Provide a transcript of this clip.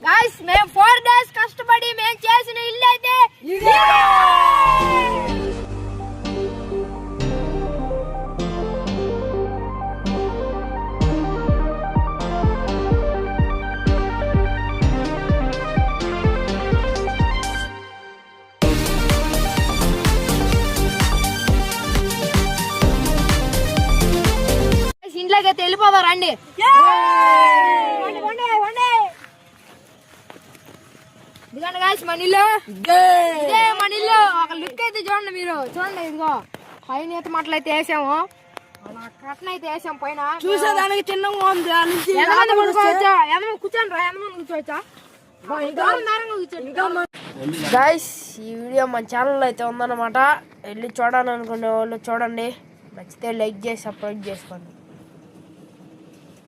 Guys మేము 4 days కష్టపడి మేము చేసిన ఇల్లు అయితే ఇంట్లోకి అయితే వెళ్ళిపోదాం రండి. ఇదిగోండి గాయ్స్ మన ఇల్లు. ఇదే మన ఇల్లు. ఒక లుక్ అయితే చూడండి మీరు. చూడండి ఇదిగో పైన అయితే మట్టలు అయితే వేసాము, కట్టన అయితే వేసాం పైన. చూసేదానికి చిన్నగా ఉంది. ఎంతమంది కూర్చోవచ్చా? ఎంతమంది కూర్చోండి రా. ఎంతమంది కూర్చోవచ్చా? గాయ్స్ ఈ వీడియో మన ఛానల్లో అయితే ఉందన్నమాట. వెళ్ళి చూడాలనుకునే వాళ్ళు చూడండి. నచ్చితే లైక్ చేసి సబ్స్క్రైబ్ చేసుకోండి.